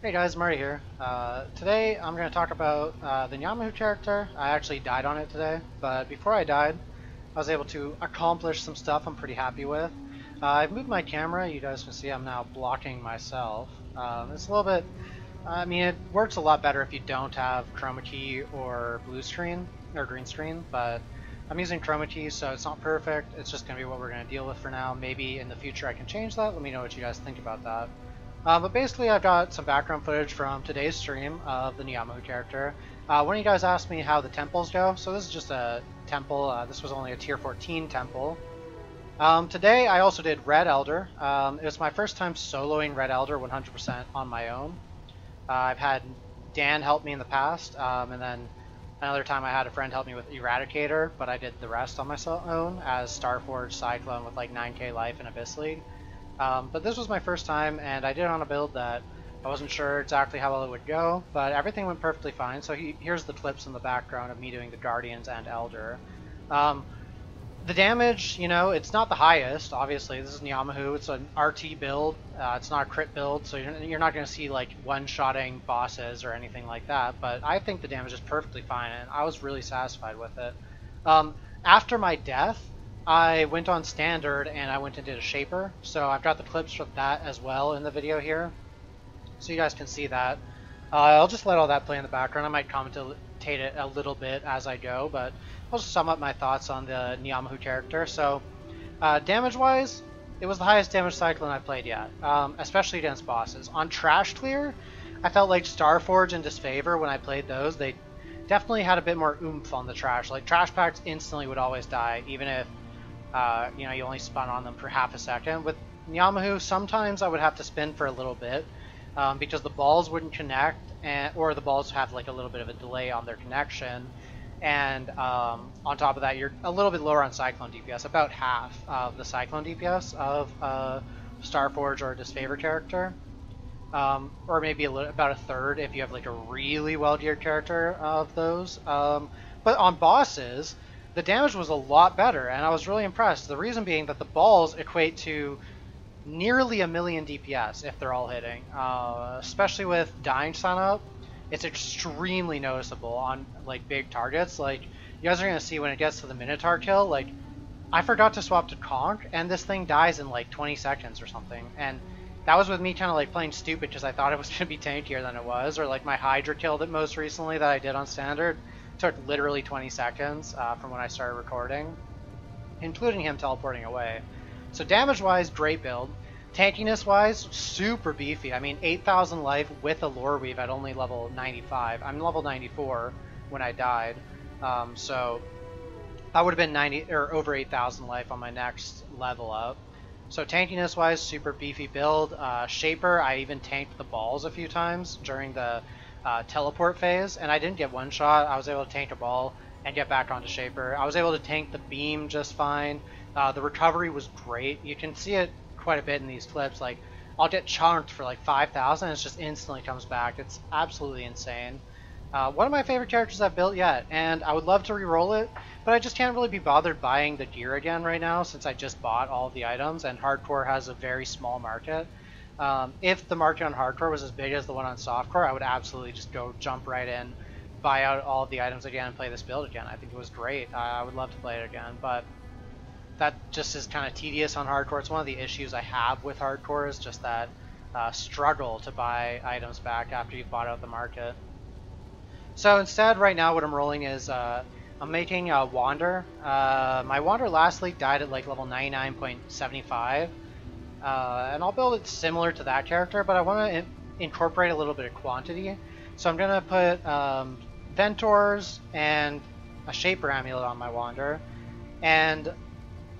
Hey guys, Marty here. Today I'm going to talk about the Ngamahu character. I actually died on it today, but before I died, I was able to accomplish some stuff I'm pretty happy with. I've moved my camera. You guys can see I'm now blocking myself. It's a little bit, I mean, it works a lot better if you don't have chroma key or blue screen, or green screen, but I'm using chroma key, so it's not perfect. It's just going to be what we're going to deal with for now. Maybe in the future I can change that. Let me know what you guys think about that. But basically, I've got some background footage from today's stream of the Ngamahu character. One of you guys asked me how the temples go, so this is just a temple. This was only a tier 14 temple. Today, I also did Red Elder. It was my first time soloing Red Elder 100% on my own. I've had Dan help me in the past, and then another time I had a friend help me with Eradicator, but I did the rest on my own as Starforge Cyclone with like 9k life in Abyss League. But this was my first time, and I did it on a build that I wasn't sure exactly how well it would go, but everything went perfectly fine. So here's the clips in the background of me doing the Guardians and Elder. The damage, you know, it's not the highest, obviously. This is Ngamahu. It's an RT build. It's not a crit build, so you're not going to see, like, one-shotting bosses or anything like that, but I think the damage is perfectly fine, and I was really satisfied with it. After my death, I went on standard and I went and did a shaper, so I've got the clips from that as well in the video here, so you guys can see that. I'll just let all that play in the background. I might commentate it a little bit as I go, but I'll just sum up my thoughts on the Ngamahu character. So, damage-wise, it was the highest damage cyclone I've played yet, especially against bosses. On Trash Clear, I felt like Starforge and Disfavor, when I played those, they definitely had a bit more oomph on the trash. Like, trash packs instantly would always die, even if you know, you only spun on them for half a second. With Ngamahu, sometimes I would have to spin for a little bit because the balls wouldn't connect, or the balls have like a little bit of a delay on their connection. And on top of that, you're a little bit lower on Cyclone DPS, about half of the Cyclone DPS of Starforge or Disfavor character, or maybe about a third if you have like a really well-geared character of those. But on bosses, the damage was a lot better, and I was really impressed. The reason being that the balls equate to nearly 1,000,000 DPS if they're all hitting. Especially with Dying Sun up, it's extremely noticeable on like big targets. Like, you guys are gonna see when it gets to the Minotaur kill, like, I forgot to swap to Conk, and this thing dies in like 20 seconds or something. And that was with me kind of like playing stupid because I thought it was gonna be tankier than it was. Or like my Hydra kill that most recently that I did on standard took literally 20 seconds from when I started recording, including him teleporting away. So damage-wise, great build. Tankiness-wise, super beefy. I mean, 8,000 life with a lore weave at only level 95. I'm level 94 when I died, so I would have been 90 or over 8,000 life on my next level up. So tankiness-wise, super beefy build. Shaper, I even tanked the balls a few times during the teleport phase, and I didn't get one shot. I was able to tank a ball and get back onto Shaper. I was able to tank the beam just fine. The recovery was great. You can see it quite a bit in these clips. Like, I'll get chunked for like 5,000 and it just instantly comes back. It's absolutely insane. One of my favorite characters I've built yet, and I would love to re-roll it, but I just can't really be bothered buying the gear again right now since I just bought all of the items, and hardcore has a very small market. If the market on hardcore was as big as the one on softcore, I would absolutely just go jump right in, buy out all of the items again, and play this build again. I think it was great. I would love to play it again, but that just is kind of tedious on hardcore. It's one of the issues I have with hardcore, is just that struggle to buy items back after you've bought out the market. So instead, right now, what I'm rolling is I'm making a Wander. My Wander last league died at like level 99.75. And I'll build it similar to that character, but I want to incorporate a little bit of quantity. So I'm going to put Ventors and a Shaper Amulet on my Wander, and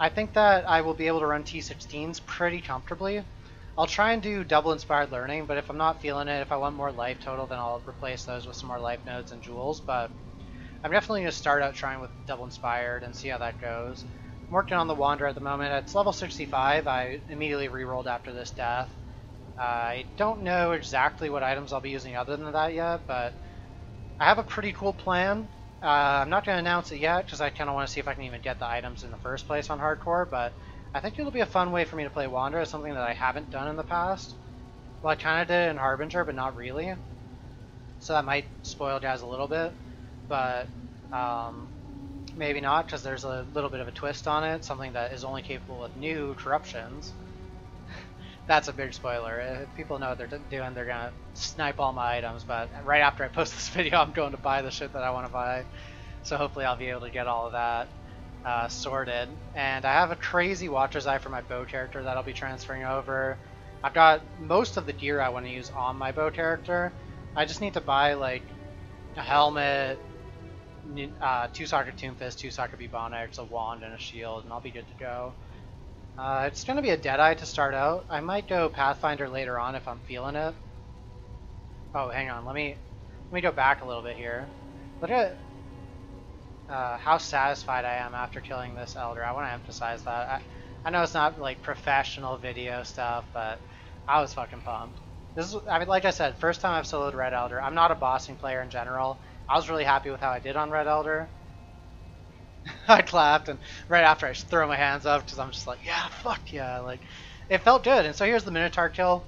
I think that I will be able to run T16s pretty comfortably. I'll try and do double Inspired Learning, but if I'm not feeling it, if I want more life total, then I'll replace those with some more life nodes and jewels. But I'm definitely going to start out trying with double Inspired and see how that goes. I'm working on the Wander at the moment. It's level 65. I immediately rerolled after this death. I don't know exactly what items I'll be using other than that yet, but I have a pretty cool plan. I'm not going to announce it yet because I kind of want to see if I can even get the items in the first place on hardcore, but I think it'll be a fun way for me to play Wander. It's something that I haven't done in the past. Well, I kind of did it in Harbinger, but not really. So that might spoil Jazz a little bit, but maybe not, because there's a little bit of a twist on it, something that is only capable of new corruptions. That's a big spoiler. If people know what they're doing, they're gonna snipe all my items, but right after I post this video, I'm going to buy the shit that I want to buy. So hopefully I'll be able to get all of that sorted. And I have a crazy Watcher's Eye for my bow character that I'll be transferring over. I've got most of the gear I want to use on my bow character. I just need to buy like a helmet, 2-socket Tomb Fist, 2-socket Bubonics, a wand, and a shield, and I'll be good to go. It's going to be a Deadeye to start out. I might go Pathfinder later on if I'm feeling it. Oh, hang on. Let me go back a little bit here. Look at how satisfied I am after killing this Elder. I want to emphasize that. I know it's not like professional video stuff, but I was fucking pumped. This is, I mean, like I said, first time I've soloed Red Elder. I'm not a bossing player in general. I was really happy with how I did on Red Elder. I clapped, and right after I just throw my hands up because I'm just like, yeah, fuck yeah, like it felt good. And so here's the Minotaur kill.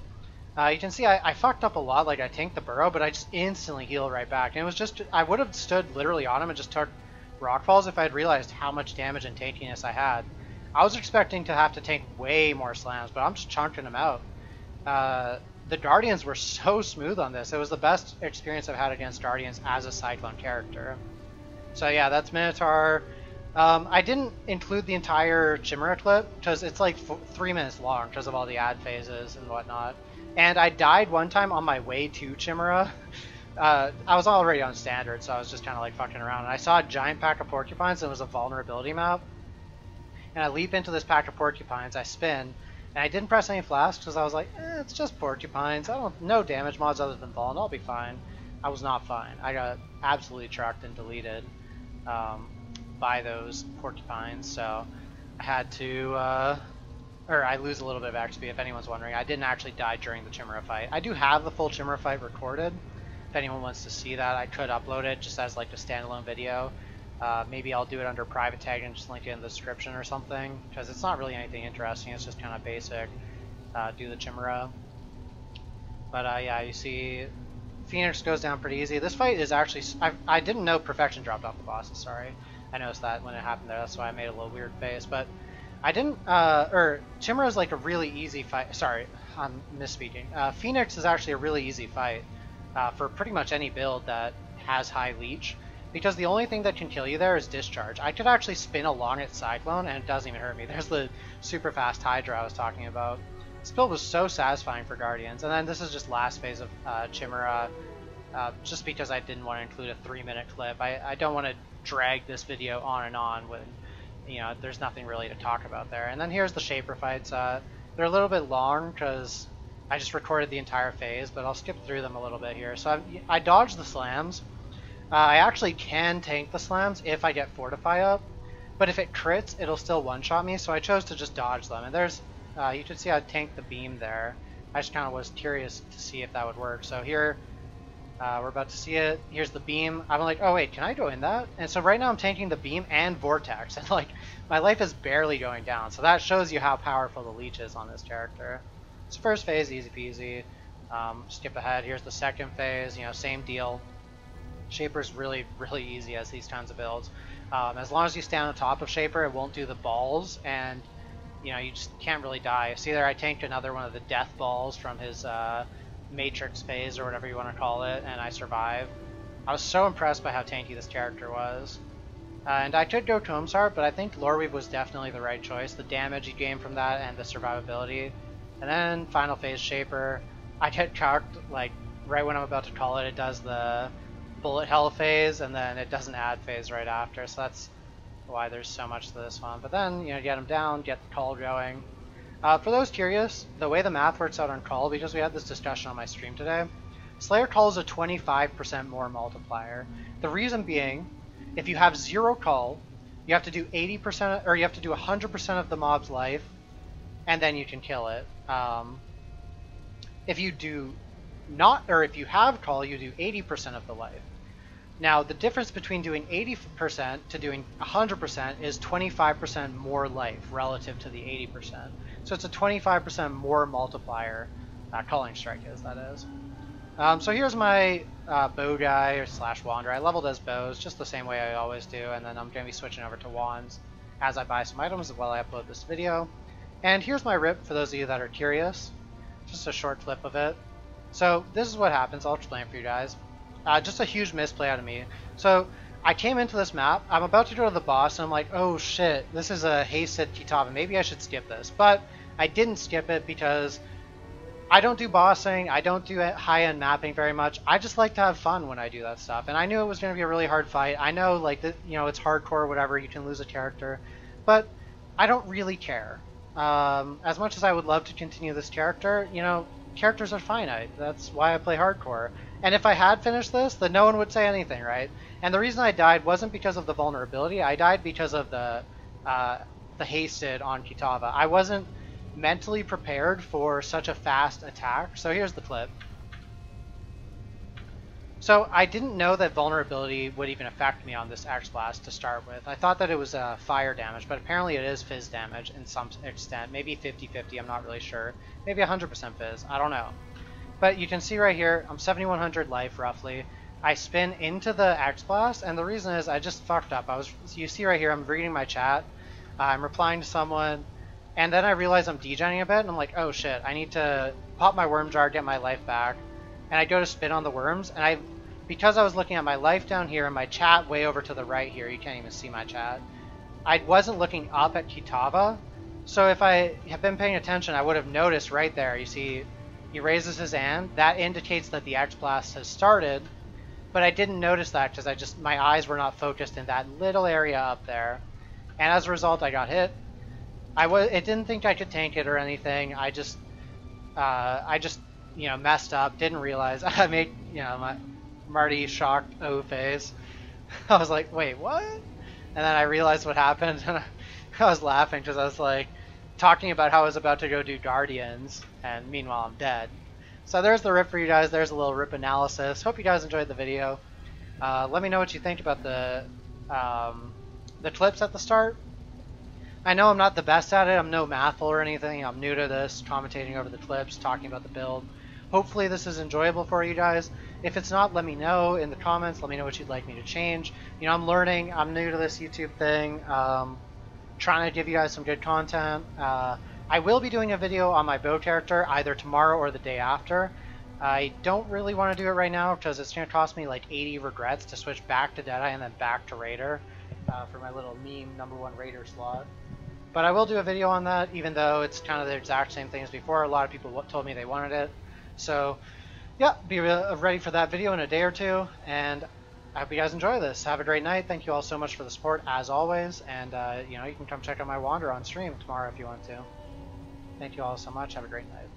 You can see I fucked up a lot, like I tanked the burrow, but I just instantly healed right back. And it was just, I would have stood literally on him and just took rock falls if I had realized how much damage and tankiness I had. I was expecting to have to tank way more slams, but I'm just chunking them out. The Guardians were so smooth on this. It was the best experience I've had against Guardians as a Cyclone character. So yeah, that's Minotaur. I didn't include the entire Chimera clip because it's like 3 minutes long because of all the ad phases and whatnot. And I died one time on my way to Chimera. I was already on standard, so I was just kind of like fucking around. And I saw a giant pack of porcupines, and it was a vulnerability map. And I leap into this pack of porcupines, I spin, and I didn't press any flasks because I was like, it's just porcupines. No damage mods other than vuln, I'll be fine. I was not fine. I got absolutely trucked and deleted by those porcupines, so I had to, or I lose a little bit of XP if anyone's wondering. I didn't actually die during the Chimera fight. I do have the full Chimera fight recorded. If anyone wants to see that, I could upload it just as like a standalone video. Maybe I'll do it under private tag and just link it in the description or something, because it's not really anything interesting, it's just kind of basic. Do the Chimera. But yeah, you see Phoenix goes down pretty easy. This fight is actually, I didn't know Perfection dropped off the bosses, sorry. I noticed that when it happened there, that's why I made a little weird face, but I didn't, Chimera is like a really easy fight, sorry, I'm misspeaking. Phoenix is actually a really easy fight for pretty much any build that has high leech, because the only thing that can kill you there is discharge. I could actually spin along its Cyclone and it doesn't even hurt me. There's the super fast Hydra I was talking about. This build was so satisfying for Guardians, and then this is just last phase of Chimera, just because I didn't want to include a 3-minute clip. I don't want to drag this video on when, you know, there's nothing really to talk about there. And then here's the Shaper fights. They're a little bit long because I just recorded the entire phase, but I'll skip through them a little bit here. So I dodged the slams. I actually can tank the slams if I get Fortify up, but if it crits, it'll still one-shot me, so I chose to just dodge them. And there's, you can see I tanked the beam there. I just kind of was curious to see if that would work. So here, we're about to see it. Here's the beam. I'm like, oh wait, can I go in that? And so right now I'm tanking the beam and Vortex, and like, my life is barely going down. So that shows you how powerful the leech is on this character. So first phase, easy peasy. Skip ahead. Here's the second phase, you know, same deal. Shaper's really, really easy as these kinds of builds. As long as you stand on top of Shaper, it won't do the balls, and you know, you just can't really die. See there, I tanked another one of the death balls from his Matrix phase, or whatever you want to call it, and I survived. I was so impressed by how tanky this character was. And I could go Combs Heart, but I think Loreweave was definitely the right choice. The damage you gain from that and the survivability. And then final phase Shaper. I get cocked, like, right when I'm about to call it, it does the bullet hell phase, and then it does an ad phase right after, so that's why there's so much to this one. But then, you know, get him down, get the call going. For those curious, the way the math works out on call, because we had this discussion on my stream today, Slayer call is a 25% more multiplier. The reason being, if you have 0 call, you have to do 80%, or you have to do 100% of the mob's life, and then you can kill it. If you do not, or if you have call, you do 80% of the life. Now, the difference between doing 80% to doing 100% is 25% more life relative to the 80%. So it's a 25% more multiplier Culling Strike is, that is. So here's my bow guy or slash wander. I leveled as bows just the same way I always do, and then I'm going to be switching over to wands as I buy some items while I upload this video. And here's my rip for those of you that are curious. Just a short clip of it. So this is what happens. I'll explain it for you guys. Just a huge misplay out of me. So I came into this map. I'm about to go to the boss, and I'm like, oh shit, this is a hasted Kitava. Maybe I should skip this. But I didn't skip it because I don't do bossing. I don't do high-end mapping very much. I just like to have fun when I do that stuff. And I knew it was going to be a really hard fight. I know, like, it's hardcore or whatever. You can lose a character. But I don't really care. As much as I would love to continue this character, characters are finite. That's why I play hardcore. And if I had finished this, then no one would say anything, right? And the reason I died wasn't because of the vulnerability. I died because of the hasted on Kitava. I wasn't mentally prepared for such a fast attack. So here's the clip. So I didn't know that vulnerability would even affect me on this Axe Blast to start with. I thought that it was fire damage, but apparently it is fizz damage in some extent. Maybe 50-50, I'm not really sure. Maybe 100% fizz, I don't know. But you can see right here, I'm 7100 life roughly. I spin into the Axe Blast, and the reason is I just fucked up. You see right here, I'm reading my chat, I'm replying to someone, and then I realize I'm degenning a bit, and I'm like, oh shit, I need to pop my worm jar, get my life back. And I go to spin on the worms, and because I was looking at my life down here and my chat way over to the right here, you can't even see my chat, I wasn't looking up at Kitava. So if I had been paying attention, I would have noticed right there, you see, he raises his hand. That indicates that the Axe Blast has started, but I didn't notice that because my eyes were not focused in that little area up there. And as a result, I got hit. It didn't think I could tank it or anything. I just messed up, didn't realize. I made, my Marty shocked O face. I was like, wait, what? And then I realized what happened, and I was laughing because I was like talking about how I was about to go do Guardians, and meanwhile I'm dead. So there's the rip for you guys. There's a little rip analysis. Hope you guys enjoyed the video. Let me know what you think about the clips at the start. I know I'm not the best at it. I'm no mathful or anything. I'm new to this, commentating over the clips, talking about the build. Hopefully this is enjoyable for you guys. If it's not, let me know in the comments. Let me know what you'd like me to change. I'm learning. I'm new to this YouTube thing. Trying to give you guys some good content. I will be doing a video on my bow character either tomorrow or the day after. I don't really want to do it right now because it's going to cost me like 80 regrets to switch back to Deadeye and then back to Raider for my little meme #1 Raider slot. But I will do a video on that, even though it's kind of the exact same thing as before. A lot of people told me they wanted it. So yeah, be ready for that video in a day or two, and I hope you guys enjoy this. Have a great night. Thank you all so much for the support, as always, and you can come check out my wander on stream tomorrow if you want to. Thank you all so much. Have a great night.